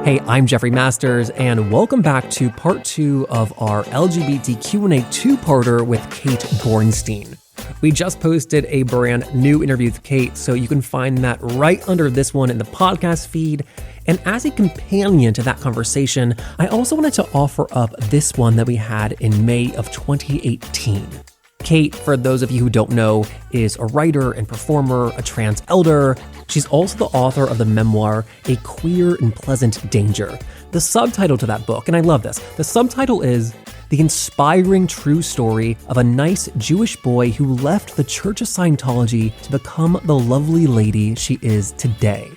Hey, I'm Jeffrey Masters, and welcome back to part 2 of our LGBT Q&A two-parter with Kate Bornstein. We just posted a brand new interview with Kate, so you can find that right under this one in the podcast feed. And as a companion to that conversation, I also wanted to offer up this one that we had in May of 2018. Kate, for those of you who don't know, is a writer and performer, a trans elder. She's also the author of the memoir, A Queer and Pleasant Danger. The subtitle to that book, and I love this, the subtitle is The Inspiring True Story of a Nice Jewish Boy Who Left the Church of Scientology to Become the Lovely Lady She Is Today.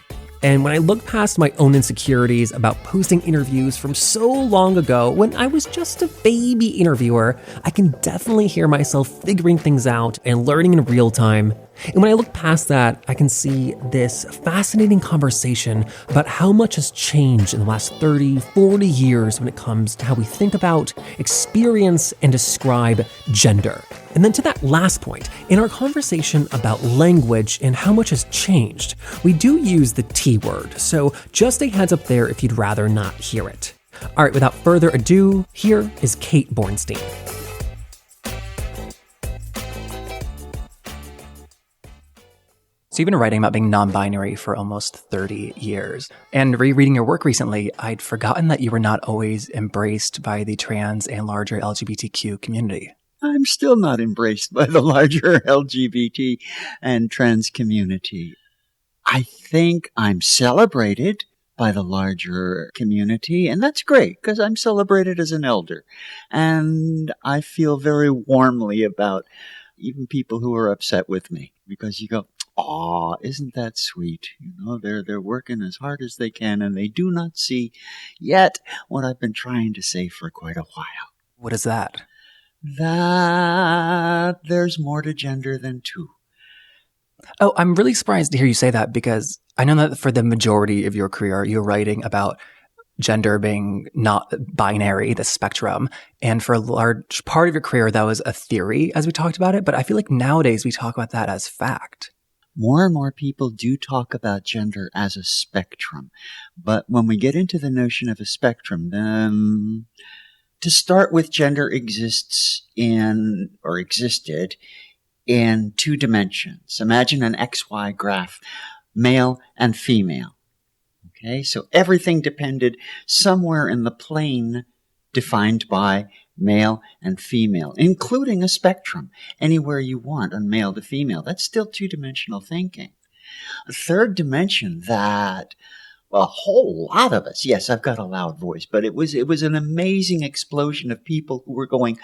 And when I look past my own insecurities about posting interviews from so long ago, when I was just a baby interviewer, I can definitely hear myself figuring things out and learning in real time. And when I look past that, I can see this fascinating conversation about how much has changed in the last 30, 40 years when it comes to how we think about, experience, and describe gender. And then to that last point, in our conversation about language and how much has changed, we do use the T word, so just a heads up there if you'd rather not hear it. All right, without further ado, here is Kate Bornstein. So you've been writing about being non-binary for almost 30 years. And rereading your work recently, I'd forgotten that you were not always embraced by the trans and larger LGBTQ community. I'm still not embraced by the larger LGBT and trans community. I think I'm celebrated by the larger community, and that's great because I'm celebrated as an elder. And I feel very warmly about even people who are upset with me because you go, "Aw, isn't that sweet?" You know, they're working as hard as they can, and they do not see yet what I've been trying to say for quite a while. What is that? That there's more to gender than two. Oh, I'm really surprised to hear you say that because I know that for the majority of your career, you're writing about gender being not binary, the spectrum. And for a large part of your career, that was a theory as we talked about it. But I feel like nowadays we talk about that as fact. More and more people do talk about gender as a spectrum. But when we get into the notion of a spectrum, then to start with, gender existed in two dimensions. Imagine an XY graph, male and female. Okay, so everything depended somewhere in the plane defined by male and female, including a spectrum, anywhere you want on male to female. That's still two-dimensional thinking. A third dimension that a whole lot of us, yes, I've got a loud voice, but it was an amazing explosion of people who were going,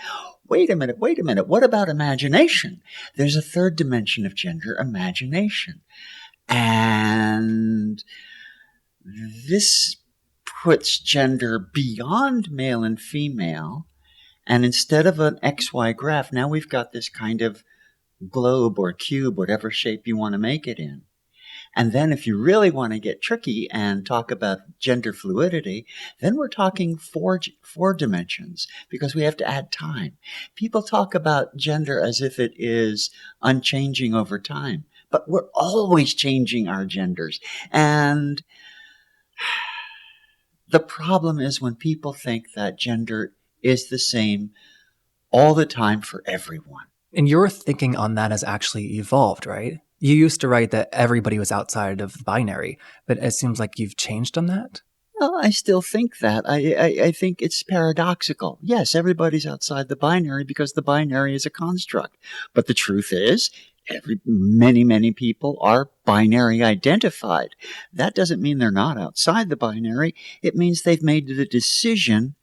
wait a minute, what about imagination? There's a third dimension of gender, imagination. And this puts gender beyond male and female, and instead of an XY graph, now we've got this kind of globe or cube, whatever shape you want to make it in. And then if you really want to get tricky and talk about gender fluidity, then we're talking four dimensions because we have to add time. People talk about gender as if it is unchanging over time, but we're always changing our genders. And the problem is when people think that gender is the same all the time for everyone. And your thinking on that has actually evolved, right? You used to write that everybody was outside of binary, but it seems like you've changed on that. Well, I still think that. I think it's paradoxical. Yes, everybody's outside the binary because the binary is a construct. But the truth is, many people are binary identified. That doesn't mean they're not outside the binary. It means they've made the decision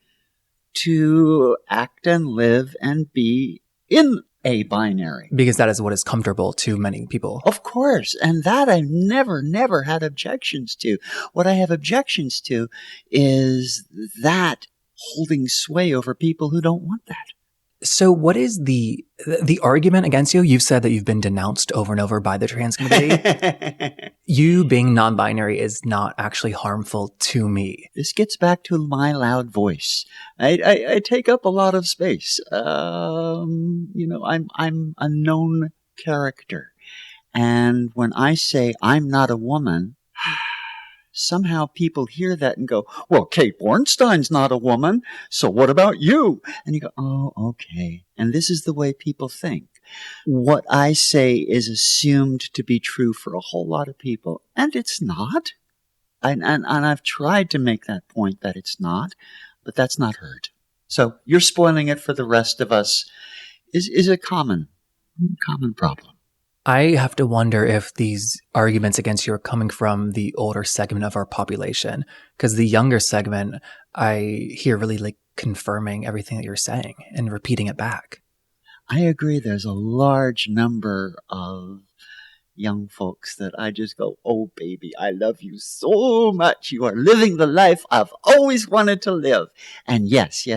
to act and live and be in a binary. Because that is what is comfortable to many people. Of course. And that I've never had objections to. What I have objections to is that holding sway over people who don't want that. So what is the argument against you? You've said that you've been denounced over and over by the trans community. You being non-binary is not actually harmful to me. This gets back to my loud voice. I take up a lot of space. I'm a known character. And when I say I'm not a woman, somehow people hear that and go, well, Kate Bornstein's not a woman, so what about you? And you go, oh, okay. And this is the way people think. What I say is assumed to be true for a whole lot of people, and it's not. And I've tried to make that point that it's not, but that's not heard. So you're spoiling it for the rest of us is a common problem. I have to wonder if these arguments against you are coming from the older segment of our population, because the younger segment, I hear really like confirming everything that you're saying and repeating it back. I agree. There's a large number of young folks that I just go, oh, baby, I love you so much. You are living the life I've always wanted to live. And yes.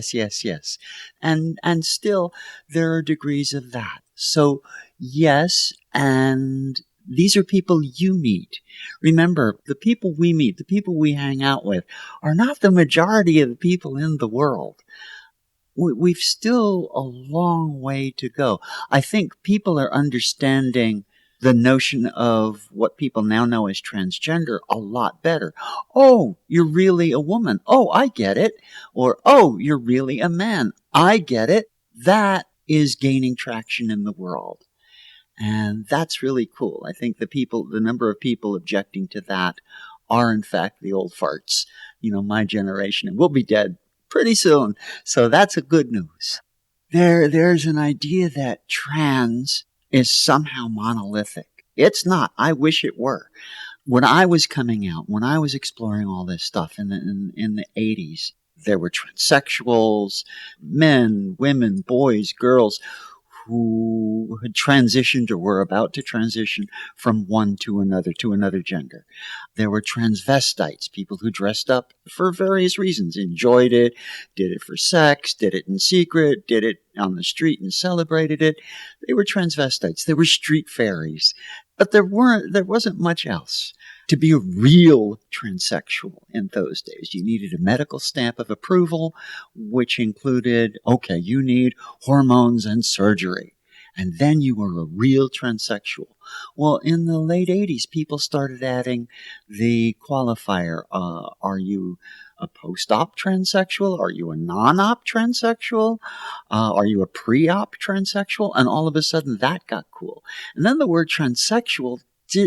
And still, there are degrees of that. So, yes, and these are people you meet. Remember, the people we meet, the people we hang out with, are not the majority of the people in the world. We've still a long way to go. I think people are understanding the notion of what people now know as transgender a lot better. Oh, you're really a woman. Oh, I get it. Or, oh, you're really a man. I get it. That is gaining traction in the world. And that's really cool. I think the number of people objecting to that are in fact the old farts, my generation, and we'll be dead pretty soon. So that's a good news. There's an idea that trans is somehow monolithic. It's not. I wish it were. When I was coming out, when I was exploring all this stuff in the 80s, there were transsexuals, men, women, boys, girls who had transitioned or were about to transition from one to another gender. There were transvestites, people who dressed up for various reasons, enjoyed it, did it for sex, did it in secret, did it on the street and celebrated it. They were transvestites. They were street fairies. But there wasn't much else. To be a real transsexual in those days, you needed a medical stamp of approval, which included, okay, you need hormones and surgery. And then you were a real transsexual. Well, in the late 80s, people started adding the qualifier, are you a post-op transsexual? Are you a non-op transsexual? Are you a pre-op transsexual? And all of a sudden that got cool. And then the word transsexual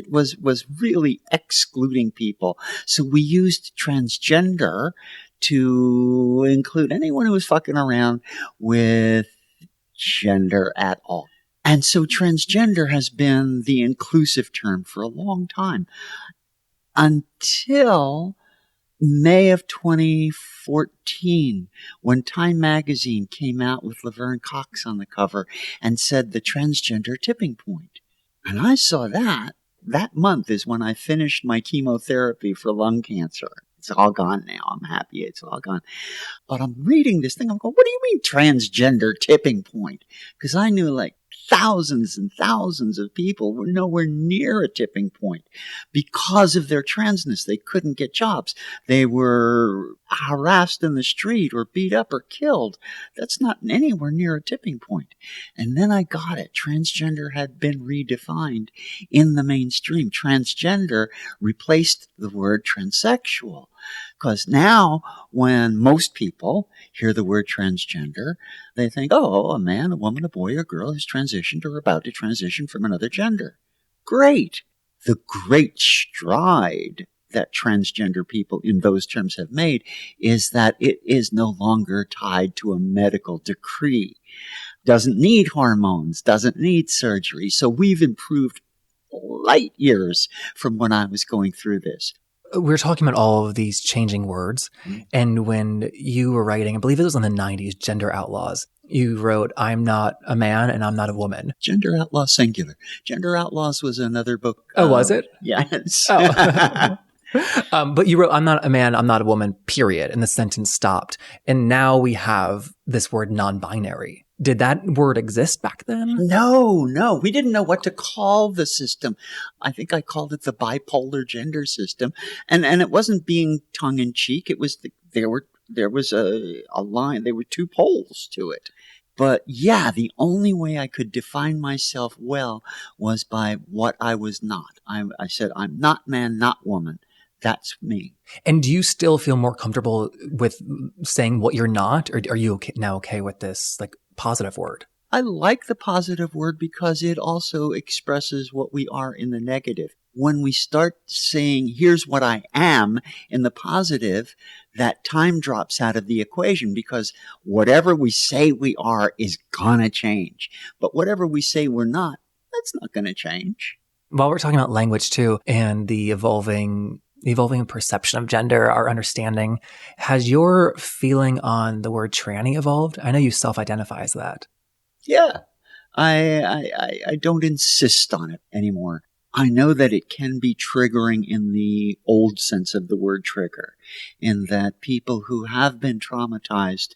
was really excluding people. So we used transgender to include anyone who was fucking around with gender at all. And so transgender has been the inclusive term for a long time until May of 2014, when Time magazine came out with Laverne Cox on the cover and said the transgender tipping point. And I saw that month is when I finished my chemotherapy for lung cancer. It's all gone now. I'm happy it's all gone. But I'm reading this thing. I'm going, what do you mean transgender tipping point? Because I knew like thousands and thousands of people were nowhere near a tipping point because of their transness. They couldn't get jobs. They were harassed in the street or beat up or killed. That's not anywhere near a tipping point. And then I got it. Transgender had been redefined in the mainstream. Transgender replaced the word transsexual. Because now, when most people hear the word transgender, they think, oh, a man, a woman, a boy, or a girl has transitioned or about to transition from another gender. Great. The great stride that transgender people in those terms have made is that it is no longer tied to a medical decree. Doesn't need hormones, doesn't need surgery. So we've improved light years from when I was going through this. We're talking about all of these changing words. And when you were writing, I believe it was in the 90s, Gender Outlaws, you wrote, I'm not a man and I'm not a woman. Gender Outlaws singular. Gender Outlaws was another book. Oh, was it? Yes. Oh. But you wrote, I'm not a man, I'm not a woman, period. And the sentence stopped. And now we have this word non-binary. Did that word exist back then? No. We didn't know what to call the system. I think I called it the bipolar gender system. And it wasn't being tongue in cheek. It was, there was a line. There were two poles to it. But yeah, the only way I could define myself well was by what I was not. I said, I'm not man, not woman. That's me. And do you still feel more comfortable with saying what you're not, or are you now okay with this like positive word? I like the positive word because it also expresses what we are in the negative. When we start saying, here's what I am in the positive, that time drops out of the equation because whatever we say we are is gonna change. But whatever we say we're not, that's not gonna change. While we're talking about language too, and the evolving perception of gender, our understanding, has your feeling on the word tranny evolved? I know you self-identify as that. Yeah, I don't insist on it anymore. I know that it can be triggering in the old sense of the word trigger, in that people who have been traumatized,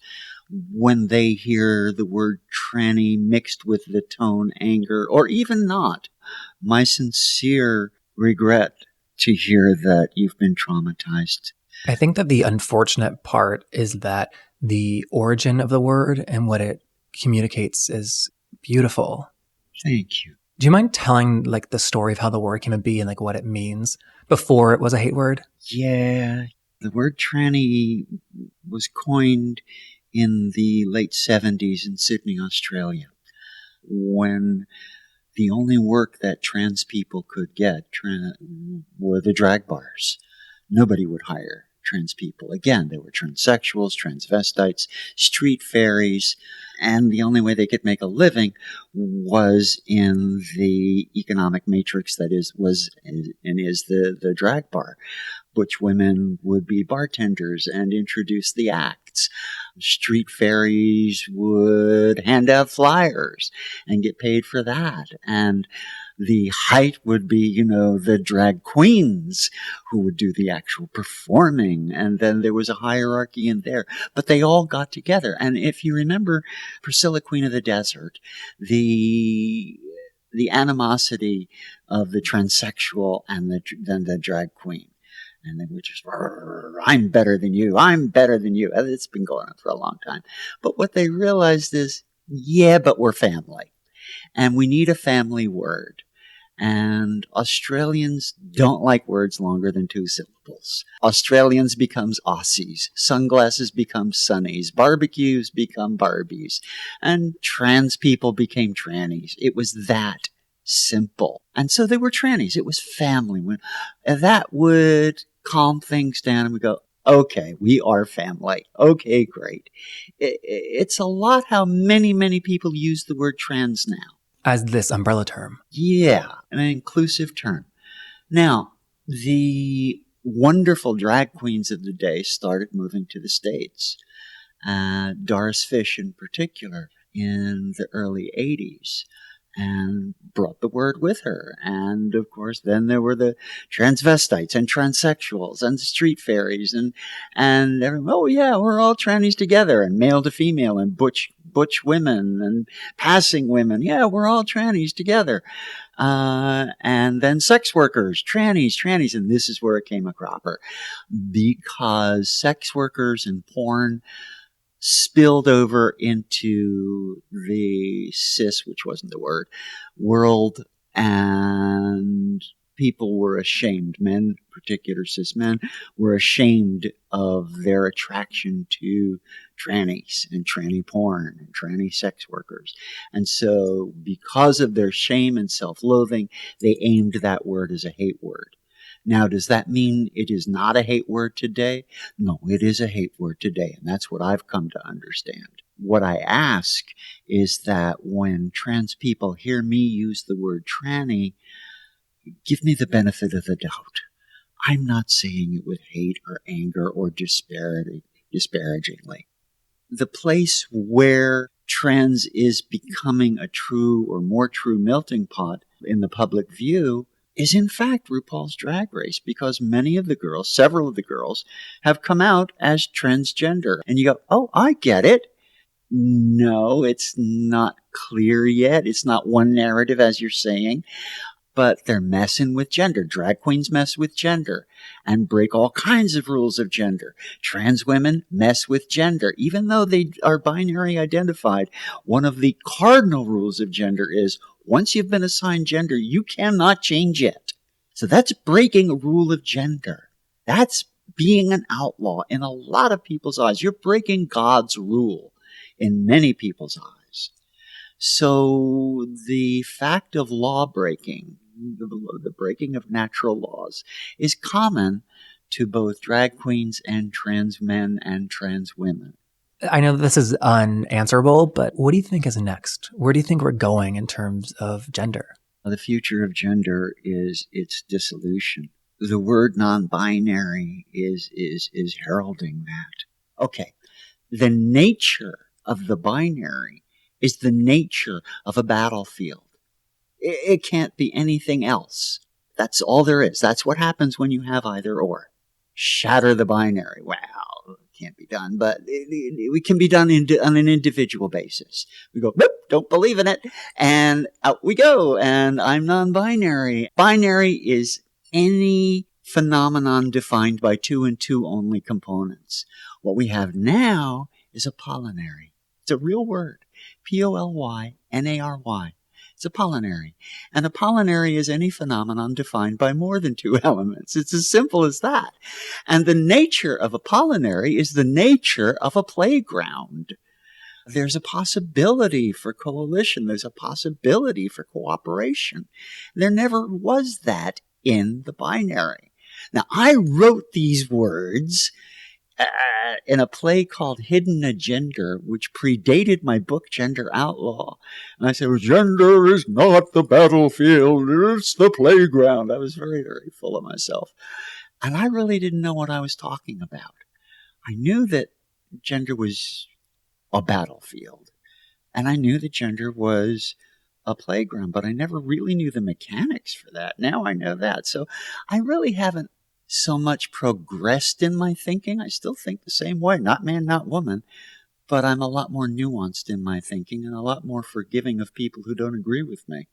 when they hear the word tranny mixed with the tone anger, or even not, my sincere regret to hear that you've been traumatized. I think that the unfortunate part is that the origin of the word and what it communicates is beautiful. Thank you. Do you mind telling like the story of how the word came to be and like what it means before it was a hate word? Yeah, the word tranny was coined in the late 70s in Sydney, Australia, when the only work that trans people could get were the drag bars. Nobody would hire trans people. Again, they were transsexuals, transvestites, street fairies, and the only way they could make a living was in the economic matrix that is the drag bar. Butch women would be bartenders and introduce the acts. Street fairies would hand out flyers and get paid for that. And the height would be, the drag queens who would do the actual performing. And then there was a hierarchy in there. But they all got together. And if you remember Priscilla, Queen of the Desert, the animosity of the transsexual and then the drag queen. And they would just, I'm better than you. I'm better than you. It's been going on for a long time. But what they realized is, yeah, but we're family. And we need a family word. And Australians don't like words longer than 2 syllables. Australians becomes Aussies. Sunglasses become sunnies. Barbecues become Barbies. And trans people became trannies. It was that simple. And so they were trannies. It was family. That would calm things down and we go, okay, we are family. Okay, great. It's a lot how many, many people use the word trans now. As this umbrella term. Yeah, an inclusive term. Now, the wonderful drag queens of the day started moving to the States. Doris Fish in particular in the early 80s. And brought the word with her. And of course, then there were the transvestites and transsexuals and street fairies and everyone, oh yeah, we're all trannies together, and male to female and butch women and passing women. Yeah, we're all trannies together. And then sex workers, trannies. And this is where it came a cropper, because sex workers and porn spilled over into the cis, which wasn't the word, world, and people were ashamed. Men, particular cis men, were ashamed of their attraction to trannies and tranny porn and tranny sex workers. And so because of their shame and self-loathing, they aimed that word as a hate word. Now, does that mean it is not a hate word today? No, it is a hate word today, and that's what I've come to understand. What I ask is that when trans people hear me use the word tranny, give me the benefit of the doubt. I'm not saying it with hate or anger or disparagingly. The place where trans is becoming a true or more true melting pot in the public view is in fact RuPaul's Drag Race, because several of the girls have come out as transgender. And you go, oh, I get it. No, it's not clear yet. It's not one narrative, as you're saying. But they're messing with gender. Drag queens mess with gender and break all kinds of rules of gender. Trans women mess with gender. Even though they are binary identified, one of the cardinal rules of gender is once you've been assigned gender, you cannot change it. So that's breaking a rule of gender. That's being an outlaw in a lot of people's eyes. You're breaking God's rule in many people's eyes. So the fact of law breaking, the breaking of natural laws, is common to both drag queens and trans men and trans women. I know this is unanswerable, but what do you think is next? Where do you think we're going in terms of gender? The future of gender is its dissolution. The word non-binary is heralding that. Okay. The nature of the binary is the nature of a battlefield. It can't be anything else. That's all there is. That's what happens when you have either or. Shatter the binary. Well, it can't be done, but it can be done on an individual basis. We go, nope, don't believe in it, and out we go, and I'm non-binary. Binary is any phenomenon defined by two and two only components. What we have now is apollynary. It's a real word. Pollynary. It's apollynary. And apollynary is any phenomenon defined by more than two elements. It's as simple as that. And the nature of apollynary is the nature of a playground. There's a possibility for coalition. There's a possibility for cooperation. There never was that in the binary. Now, I wrote these words in a play called Hidden Agenda, which predated my book, Gender Outlaw. And I said, well, gender is not the battlefield, it's the playground. I was very, very full of myself. And I really didn't know what I was talking about. I knew that gender was a battlefield. And I knew that gender was a playground, but I never really knew the mechanics for that. Now I know that. So I really haven't so much progressed in my thinking. I still think the same way, not man, not woman, but I'm a lot more nuanced in my thinking and a lot more forgiving of people who don't agree with me.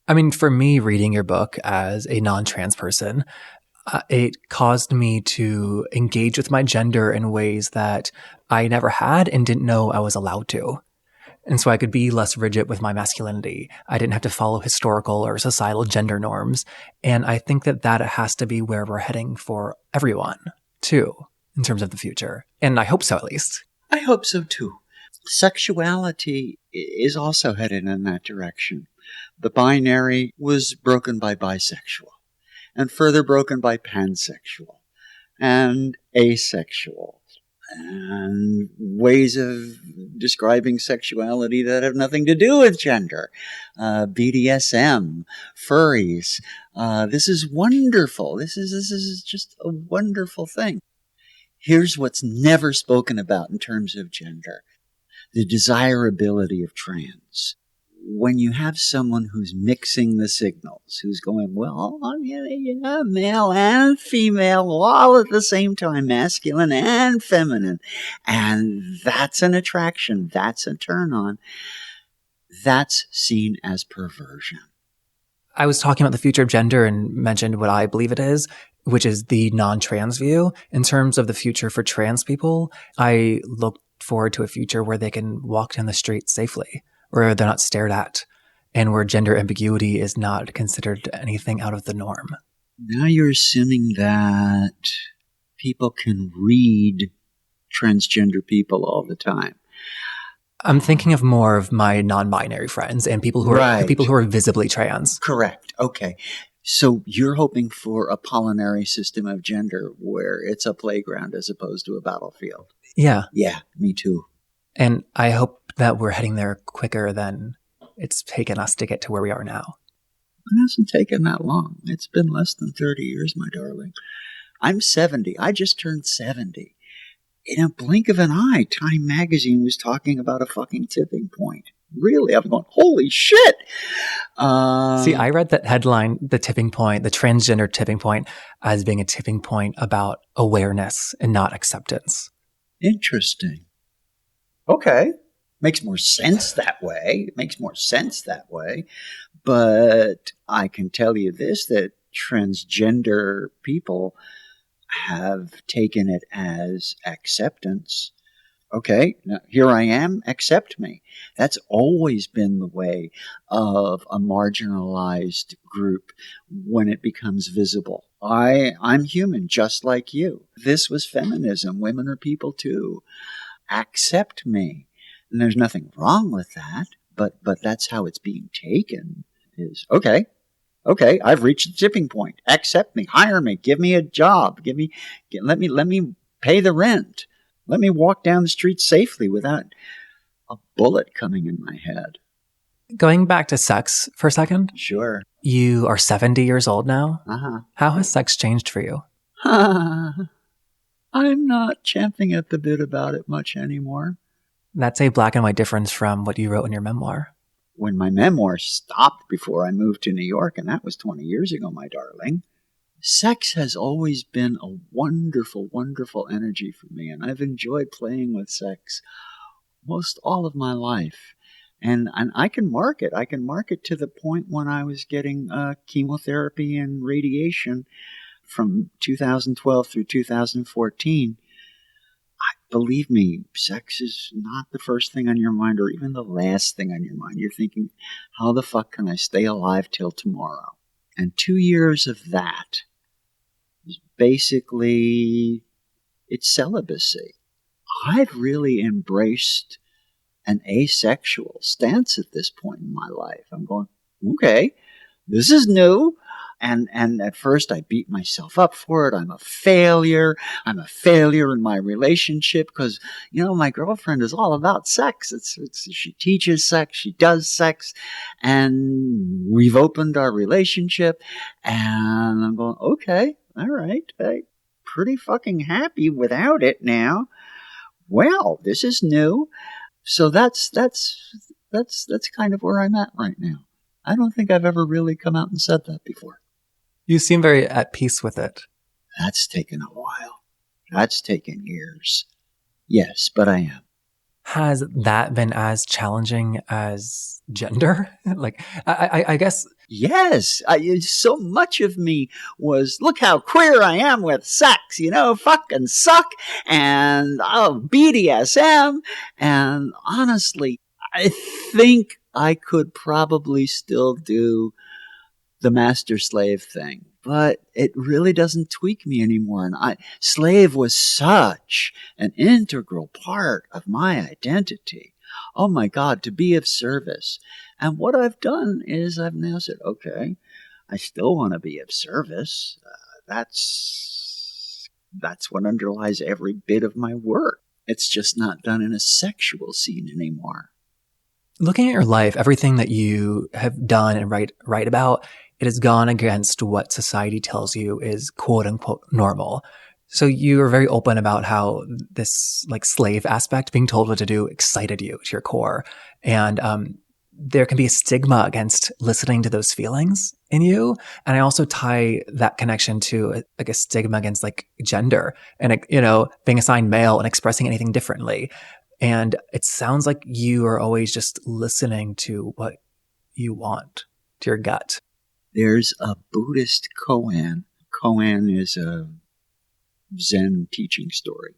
I mean, for me, reading your book as a non-trans person, it caused me to engage with my gender in ways that I never had and didn't know I was allowed to. And so I could be less rigid with my masculinity. I didn't have to follow historical or societal gender norms. And I think that that has to be where we're heading for everyone, too, in terms of the future. And I hope so, at least. I hope so, too. Sexuality is also headed in that direction. The binary was broken by bisexual, and further broken by pansexual, and asexual, and ways of describing sexuality that have nothing to do with gender. BDSM, furries. This is wonderful. This is just a wonderful thing. Here's what's never spoken about in terms of gender. The desirability of trans. When you have someone who's mixing the signals, who's going, well, yeah, male and female, all at the same time, masculine and feminine, and that's an attraction, that's a turn on, that's seen as perversion. I was talking about the future of gender and mentioned what I believe it is, which is the non-trans view. In terms of the future for trans people, I look forward to a future where they can walk down the street safely, where they're not stared at, and where gender ambiguity is not considered anything out of the norm. Now you're assuming that people can read transgender people all the time. I'm thinking of more of my non-binary friends and people who are visibly trans. Correct. Okay. So you're hoping for a pollynary system of gender where it's a playground as opposed to a battlefield. Yeah. Yeah, me too. And I hope that we're heading there quicker than it's taken us to get to where we are now. It hasn't taken that long. It's been less than 30 years, my darling. I'm 70. I just turned 70. In a blink of an eye, Time magazine was talking about a fucking tipping point. Really? I'm going, holy shit! See, I read that headline, the tipping point, the transgender tipping point, as being a tipping point about awareness and not acceptance. Interesting. Okay. Makes more sense that way. But I can tell you this, that transgender people have taken it as acceptance. Okay, now here I am, accept me. That's always been the way of a marginalized group when it becomes visible. I'm human just like you. This was feminism. Women are people too. Accept me. And there's nothing wrong with that, but that's how it's being taken is okay. Okay, I've reached the tipping point. Accept me, hire me, give me a job, let me pay the rent. Let me walk down the street safely without a bullet coming in my head. Going back to sex for a second, Sure. you are 70 years old now. Uh-huh. How has sex changed for you? I'm not champing at the bit about it much anymore. That's a black and white difference from what you wrote in your memoir. When my memoir stopped before I moved to New York, and that was 20 years ago, my darling, sex has always been a wonderful, wonderful energy for me, and I've enjoyed playing with sex most all of my life. And I can mark it. I can mark it to the point when I was getting chemotherapy and radiation from 2012 through 2014. Believe me, sex is not the first thing on your mind or even the last thing on your mind. You're thinking, how the fuck can I stay alive till tomorrow? And 2 years of that is basically, it's celibacy. I've really embraced an asexual stance at this point in my life. I'm going, okay, this is new. And at first I beat myself up for it. I'm a failure. I'm a failure in my relationship because, my girlfriend is all about sex. She teaches sex. She does sex. And we've opened our relationship and I'm going, okay, all right. I'm pretty fucking happy without it now. Well, this is new. So that's kind of where I'm at right now. I don't think I've ever really come out and said that before. You seem very at peace with it. That's taken a while. That's taken years. Yes, but I am. Has that been as challenging as gender? I guess. Yes. So much of me was, look how queer I am with sex, fucking suck, and BDSM. And honestly, I think I could probably still do the master-slave thing, but it really doesn't tweak me anymore. And slave was such an integral part of my identity. Oh my God, to be of service. And what I've done is I've now said, okay, I still want to be of service. That's what underlies every bit of my work. It's just not done in a sexual scene anymore. Looking at your life, everything that you have done and write about, it has gone against what society tells you is quote unquote normal. So you are very open about how this slave aspect, being told what to do, excited you to your core. And there can be a stigma against listening to those feelings in you. And I also tie that connection to a stigma against gender and, being assigned male and expressing anything differently. And it sounds like you are always just listening to what you want, to your gut. There's a Buddhist koan. Koan is a Zen teaching story.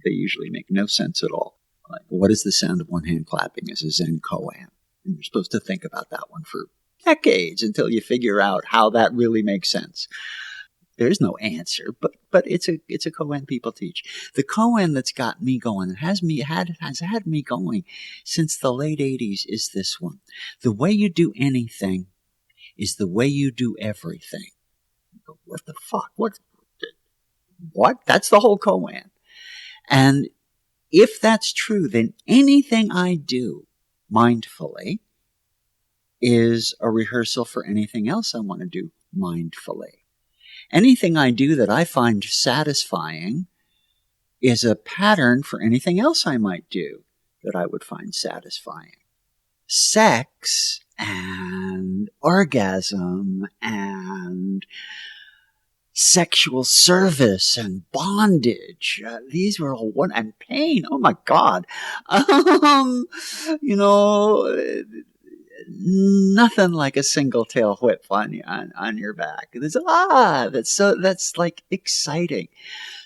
They usually make no sense at all. Like, what is the sound of one hand clapping is a Zen koan. And you're supposed to think about that one for decades until you figure out how that really makes sense. There's no answer, but it's a koan people teach. The koan that's got me going and has had me going since the late 80s is this one. The way you do anything is the way you do everything. What the fuck? What? That's the whole koan. And if that's true, then anything I do mindfully is a rehearsal for anything else I want to do mindfully. Anything I do that I find satisfying is a pattern for anything else I might do that I would find satisfying. Sex and orgasm and sexual service and bondage. These were all one, and pain. Oh my God. Nothing like a single tail whip on your back. That's like exciting.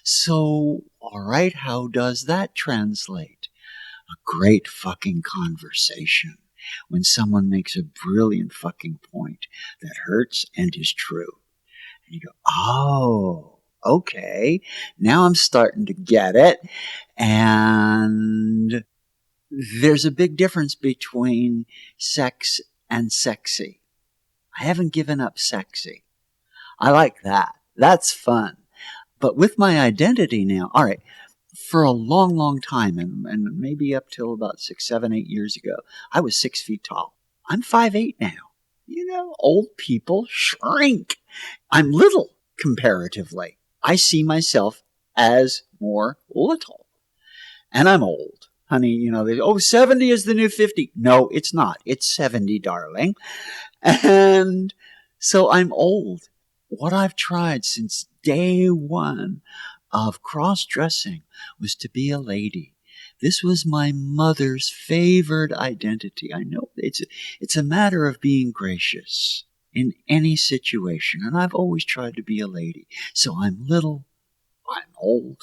So, all right, how does that translate? a great fucking conversation when someone makes a brilliant fucking point that hurts and is true. And you go, oh, okay, now I'm starting to get it. And there's a big difference between sex and sexy. I haven't given up sexy. I like that. That's fun. But with my identity now, all right, for a long, long time, and maybe up till about 6, 7, 8 years ago, I was 6 feet tall. I'm 5'8" now. You know, old people shrink. I'm little comparatively. I see myself as more little. And I'm old. Honey, you know, 70 is the new 50. No, it's not. It's 70, darling. And so I'm old. What I've tried since day one of cross-dressing was to be a lady. This was my mother's favored identity. I know it's a matter of being gracious in any situation, and I've always tried to be a lady. So I'm little, I'm old,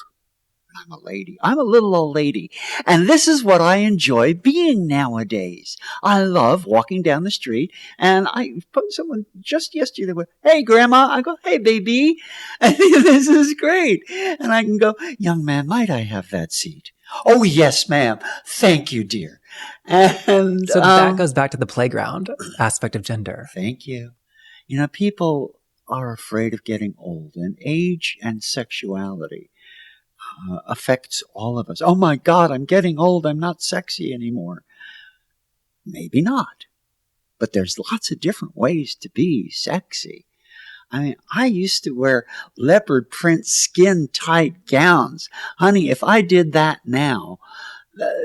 I'm a lady. I'm a little old lady. And this is what I enjoy being nowadays. I love walking down the street, and I put someone just yesterday went, hey, Grandma. I go, hey, baby. And this is great. And I can go, young man, might I have that seat? Oh, yes, ma'am. Thank you, dear. And So that goes back to the playground aspect of gender. Thank you. You know, people are afraid of getting old, and age and sexuality affects all of us. Oh my God, I'm getting old. I'm not sexy anymore. Maybe not. But there's lots of different ways to be sexy. I mean, I used to wear leopard print skin tight gowns. Honey, if I did that now,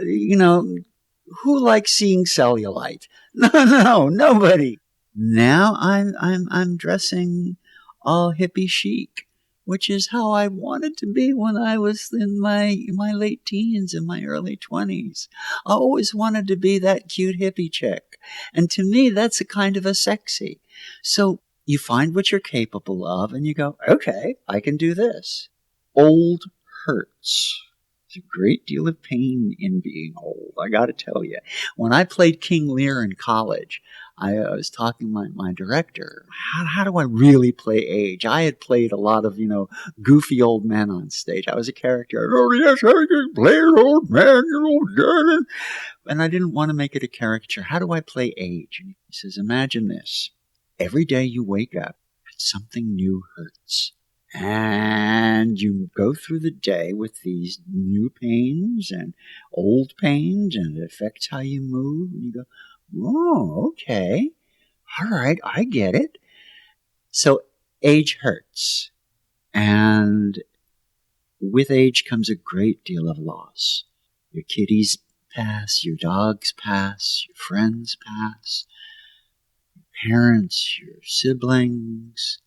you know, who likes seeing cellulite? No, nobody. Now I'm dressing all hippie chic, which is how I wanted to be when I was in my late teens and my early 20s. I always wanted to be that cute hippie chick. And to me, that's a kind of a sexy. So you find what you're capable of and you go, okay, I can do this. Old hurts. There's a great deal of pain in being old, I got to tell you. When I played King Lear in college, I was talking to my director, how do I really play age? I had played a lot of, goofy old men on stage. I was a character. Oh, yes, I can play an old man, and I didn't want to make it a caricature. How do I play age? And he says, imagine this. Every day you wake up and something new hurts. And you go through the day with these new pains and old pains, and it affects how you move. And you go, oh, okay. All right, I get it. So age hurts. And with age comes a great deal of loss. Your kitties pass, your dogs pass, your friends pass, your parents, your siblings.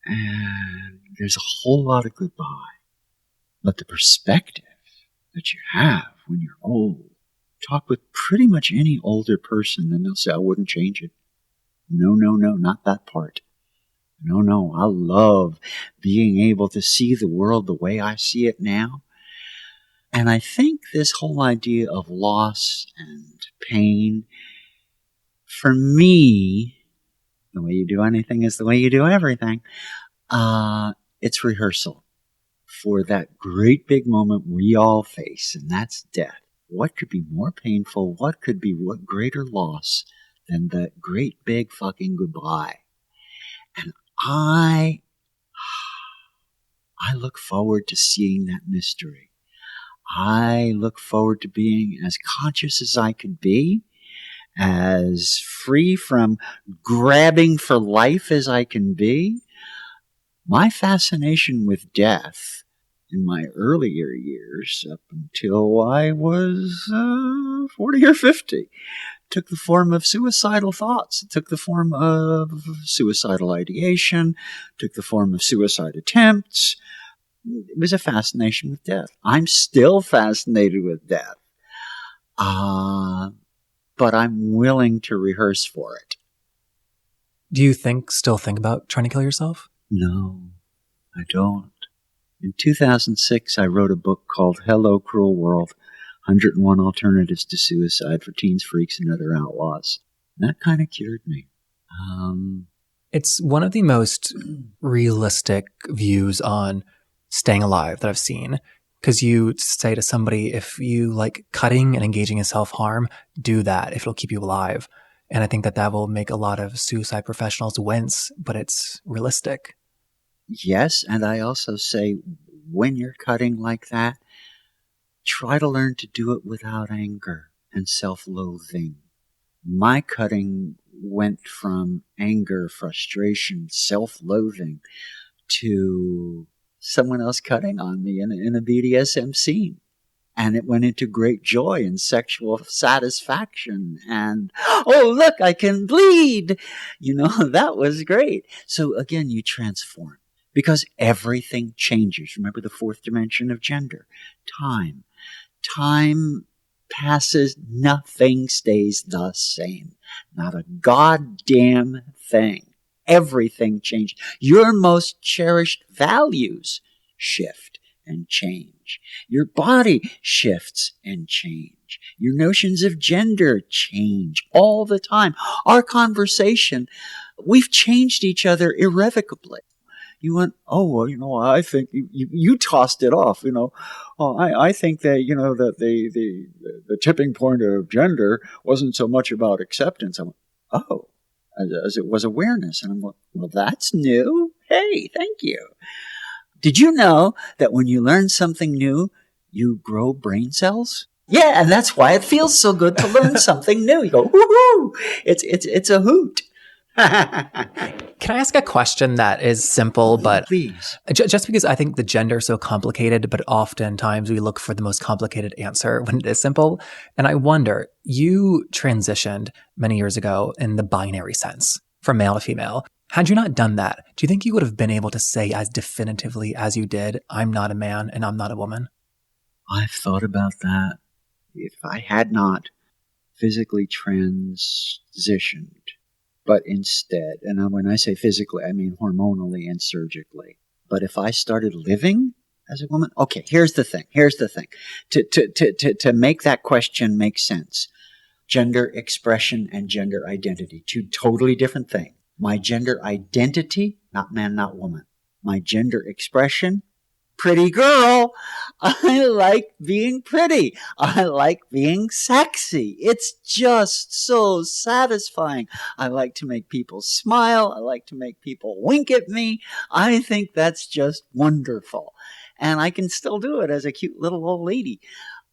And there's a whole lot of goodbye. But the perspective that you have when you're old, talk with pretty much any older person and they'll say, I wouldn't change it. No, not that part. No, I love being able to see the world the way I see it now. And I think this whole idea of loss and pain, for me, the way you do anything is the way you do everything. It's rehearsal for that great big moment we all face, and that's death. What could be more painful? What could be what greater loss than that great big fucking goodbye? And I look forward to seeing that mystery. I look forward to being as conscious as I could be, as free from grabbing for life as I can be. My fascination with death in my earlier years, up until I was 40 or 50, took the form of suicidal thoughts. It took the form of suicidal ideation, took the form of suicide attempts. It was a fascination with death. I'm still fascinated with death. But I'm willing to rehearse for it. Do you still think about trying to kill yourself? No, I don't. In 2006, I wrote a book called Hello, Cruel World. 101 Alternatives to Suicide for Teens, Freaks, and Other Outlaws. And that kind of cured me. It's one of the most realistic views on staying alive that I've seen. Because you say to somebody, if you like cutting and engaging in self-harm, do that if it'll keep you alive. And I think that will make a lot of suicide professionals wince, but it's realistic. Yes, and I also say, when you're cutting like that, try to learn to do it without anger and self-loathing. My cutting went from anger, frustration, self-loathing to someone else cutting on me in a BDSM scene. And it went into great joy and sexual satisfaction. And, oh, look, I can bleed. That was great. So again, you transform because everything changes. Remember the fourth dimension of gender, time. Time passes, nothing stays the same. Not a goddamn thing. Everything changes. Your most cherished values shift and change. Your body shifts and change. Your notions of gender change all the time. Our conversation, we've changed each other irrevocably. You went, oh, well, I think you tossed it off, Oh, I think that, that the tipping point of gender wasn't so much about acceptance. I went, oh, as it was awareness. And I'm like, well, that's new. Hey, thank you. Did you know that when you learn something new, you grow brain cells? Yeah, and that's why it feels so good to learn something new. You go, woohoo! It's a hoot. Can I ask a question that is simple, but please? Just because I think the gender is so complicated, but oftentimes we look for the most complicated answer when it is simple. And I wonder, you transitioned many years ago in the binary sense from male to female. Had you not done that, do you think you would have been able to say as definitively as you did, I'm not a man and I'm not a woman? I've thought about that. If I had not physically transitioned, but instead, and when I say physically, I mean hormonally and surgically. But if I started living as a woman, okay, here's the thing. To make that question make sense, gender expression and gender identity, two totally different things. My gender identity, not man, not woman. My gender expression, pretty girl. I like being pretty. I like being sexy. It's just so satisfying. I like to make people smile. I like to make people wink at me. I think that's just wonderful. And I can still do it as a cute little old lady.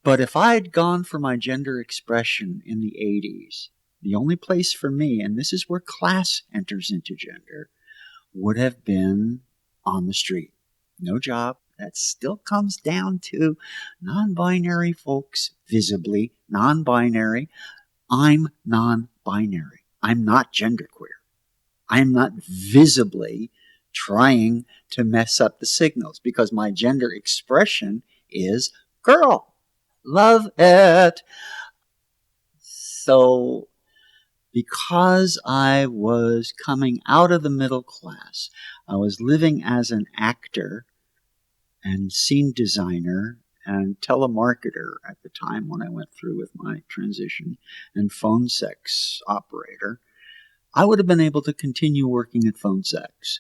But if I'd gone for my gender expression in the 80s, the only place for me, and this is where class enters into gender, would have been on the street. No job. That still comes down to non-binary folks, visibly non-binary. I'm non-binary. I'm not genderqueer. I'm not visibly trying to mess up the signals because my gender expression is girl. Love it. So because I was coming out of the middle class, I was living as an actor and scene designer and telemarketer at the time when I went through with my transition and phone sex operator, I would have been able to continue working at phone sex.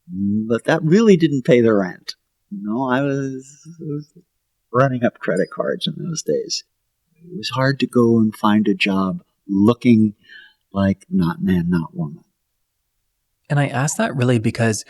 But that really didn't pay the rent. I was running up credit cards in those days. It was hard to go and find a job looking like not man, not woman. And I ask that really because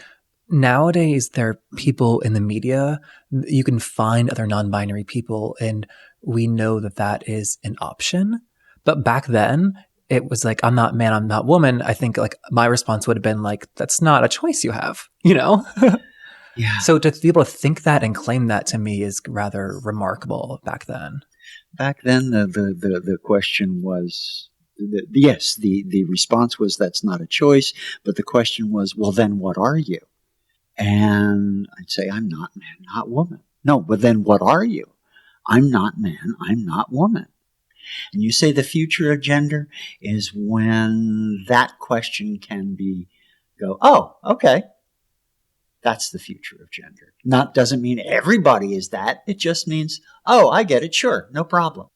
nowadays there are people in the media, you can find other non-binary people and we know that that is an option. But back then it was like, I'm not man, I'm not woman. I think like my response would have been like, that's not a choice you have, Yeah. So to be able to think that and claim that to me is rather remarkable back then. Back then the question was, yes, the response was that's not a choice, but the question was, well, then what are you? And I'd say, I'm not man, not woman. No, but then what are you? I'm not man, I'm not woman. And you say the future of gender is when that question can go, oh, okay. That's the future of gender. Doesn't mean everybody is that. It just means, oh, I get it. Sure. No problem.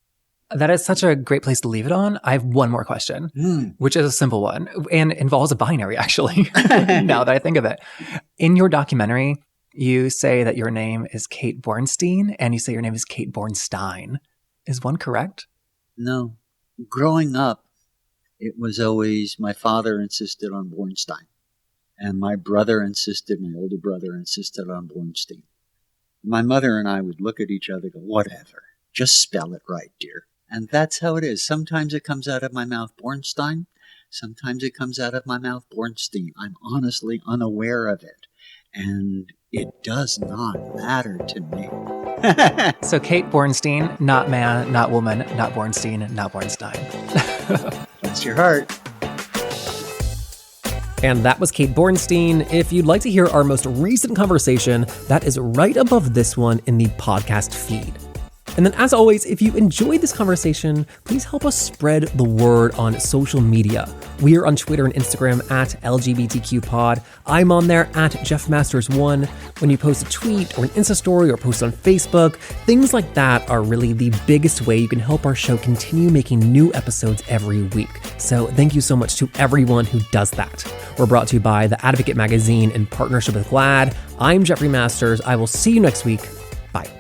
That is such a great place to leave it on. I have one more question, which is a simple one and involves a binary, actually, now that I think of it. In your documentary, you say that your name is Kate Bornstein and you say your name is Kate Bornstein. Is one correct? No. Growing up, it was always my father insisted on Bornstein. And my older brother insisted on Bornstein. My mother and I would look at each other and go, whatever, just spell it right, dear. And that's how it is. Sometimes it comes out of my mouth Bornstein. Sometimes it comes out of my mouth Bornstein. I'm honestly unaware of it. And it does not matter to me. So Kate Bornstein, not man, not woman, not Bornstein, not Bornstein. Bless your heart. And that was Kate Bornstein. If you'd like to hear our most recent conversation, that is right above this one in the podcast feed. And then as always, if you enjoyed this conversation, please help us spread the word on social media. We are on Twitter and Instagram at LGBTQpod. I'm on there at JeffMasters1. When you post a tweet or an Insta story or post on Facebook, things like that are really the biggest way you can help our show continue making new episodes every week. So thank you so much to everyone who does that. We're brought to you by The Advocate magazine in partnership with GLAAD. I'm Jeffrey Masters. I will see you next week. Bye.